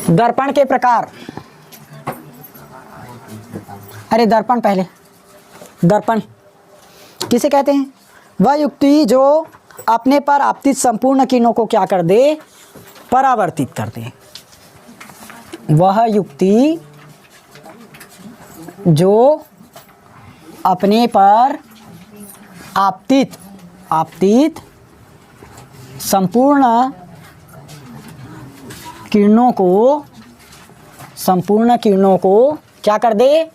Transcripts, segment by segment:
दर्पण के प्रकार। अरे दर्पण पहले, दर्पण किसे कहते हैं? वह युक्ति जो अपने पर आपतित संपूर्ण किरणों को क्या कर दे? परावर्तित कर दे। वह युक्ति जो अपने पर आपतित संपूर्ण किरणों को क्या कर दे?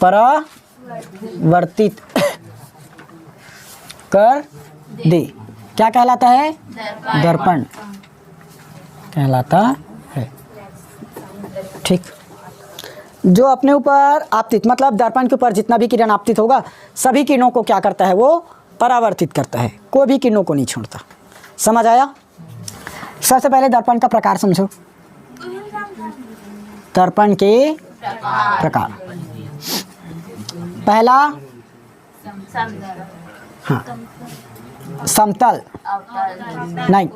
परावर्तित कर दे। क्या कहलाता है? दर्पण कहलाता है। ठीक। जो अपने ऊपर आपतित, मतलब दर्पण के ऊपर जितना भी किरण आपतित होगा सभी किरणों को क्या करता है? वो परावर्तित करता है, कोई भी किरणों को नहीं छोड़ता। समझ आया? सबसे पहले दर्पण का प्रकार समझो। दर्पण के प्रकार। पहला, हाँ, समतल नहीं,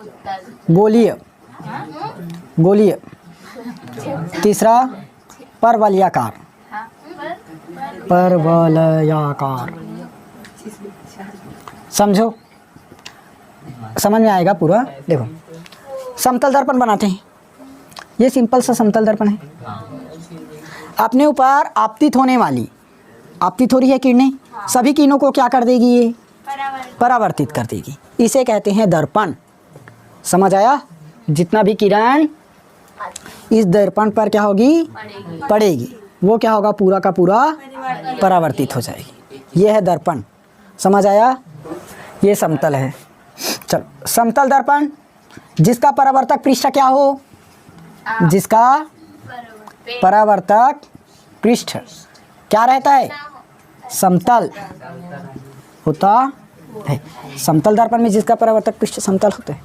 गोलीय। तीसरा, परवलयाकार। समझो, समझ में आएगा पूरा। देखो, समतल दर्पण बनाते हैं। ये सिंपल सा समतल दर्पण है। अपने ऊपर आपतित होने वाली, आपतित हो रही है किरणें, सभी किरणों को क्या कर देगी? ये परावर्तित कर देगी। इसे कहते हैं दर्पण। समझ आया? जितना भी किरण इस दर्पण पर क्या होगी? पड़ेगी, वो क्या होगा? पूरा का पूरा परावर्तित हो जाएगी। ये है दर्पण। समझ आया? ये समतल है। चलो, समतल दर्पण जिसका परावर्तक पृष्ठ क्या हो? जिसका परावर्तक पृष्ठ क्या रहता है? समतल होता है। समतल दर्पण में जिसका परावर्तक पृष्ठ समतल होता है।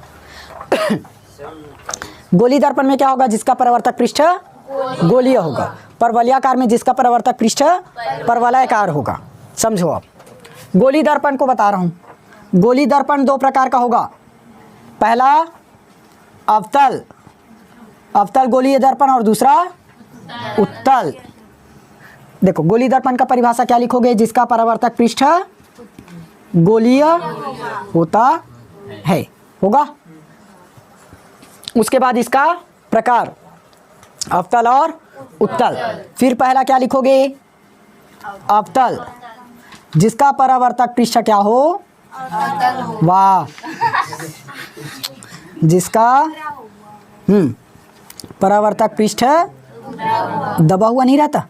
गोली दर्पण में क्या होगा? जिसका परावर्तक पृष्ठ गोलीय होगा। परवलयाकार में जिसका परावर्तक पृष्ठ परवलयाकार होगा। समझो आप। गोली दर्पण को बता रहा हूँ। गोली दर्पण दो प्रकार का होगा। पहला अवतल गोलीय दर्पण और दूसरा उत्तल। देखो, गोली दर्पण का परिभाषा क्या लिखोगे? जिसका परावर्तक पृष्ठ गोलीय होता है, होगा। उसके बाद इसका प्रकार अवतल और उत्तल। फिर पहला क्या लिखोगे? अवतल जिसका परावर्तक पृष्ठ क्या हो? वाह, जिसका परावर्तक पृष्ठ दबा हुआ नहीं रहता।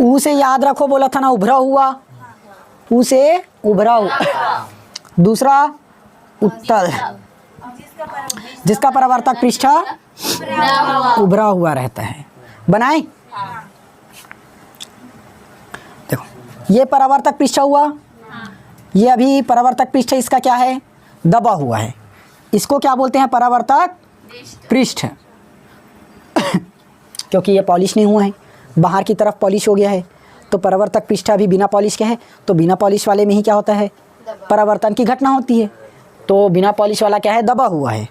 ऊ से याद रखो, बोला था ना, उभरा हुआ। ऊ से उभरा हुआ। दूसरा उत्तल जिसका परावर्तक पृष्ठ उभरा हुआ रहता है। बनाए? देखो, ये परावर्तक पृष्ठ हुआ। ये अभी परावर्तक पृष्ठ इसका क्या है? दबा हुआ है। इसको क्या बोलते हैं? परावर्तक पृष्ठ। क्योंकि ये पॉलिश नहीं हुआ है, बाहर की तरफ पॉलिश हो गया है, तो परावर्तक पृष्ठ अभी बिना पॉलिश के है। तो बिना पॉलिश वाले में ही क्या होता है? परावर्तन की घटना होती है। तो बिना पॉलिश वाला क्या है? दबा हुआ है।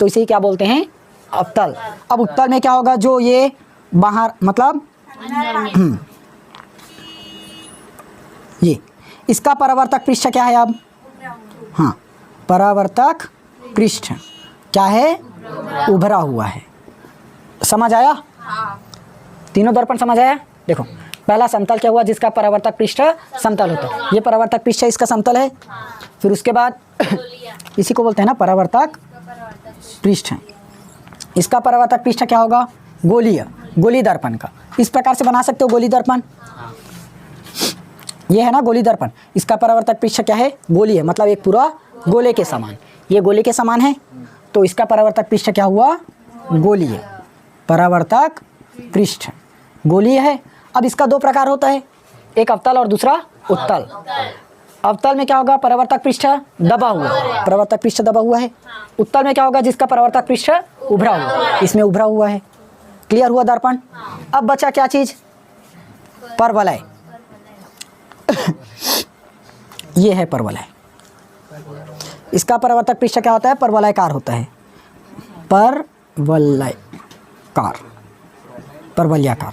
तो इसे क्या बोलते हैं? अवतल। अब उत्तल में क्या होगा? जो ये बाहर, मतलब ये इसका परावर्तक पृष्ठ क्या है? अब हाँ, परावर्तक पृष्ठ क्या है? उभरा हुआ है। समझ आया? तीनों दर्पण समझ आया? देखो, पहला समतल क्या हुआ? जिसका परावर्तक पृष्ठ समतल होता है। ये परावर्तक पृष्ठ इसका समतल है। फिर उसके बाद इसी को बोलते हैं ना परावर्तक पृष्ठ। इसका परावर्तक पृष्ठ क्या होगा? गोली दर्पण का। इस प्रकार से बना सकते हो गोली दर्पण। ये है ना गोली दर्पण। इसका परावर्तक पृष्ठ क्या है? गोली है, मतलब एक पूरा गोले के समान। ये गोले के समान है, तो इसका परावर्तक पृष्ठ क्या हुआ? गोलीय। परावर्तक पृष्ठ गोलीय है। अब इसका दो प्रकार होता है, एक अवतल और दूसरा उत्तल। अवतल में क्या होगा? परावर्तक पृष्ठ दबा हुआ, परावर्तक पृष्ठ दबा हुआ है। उत्तल में क्या होगा? जिसका परावर्तक पृष्ठ उभरा हुआ, इसमें उभरा हुआ है। क्लियर हुआ दर्पण? अब बचा क्या चीज? परवलय। ये है परवलय। इसका परावर्तक पृष्ठ क्या होता है? परवलयाकार होता है, परवलयाकार, परवलयाकार।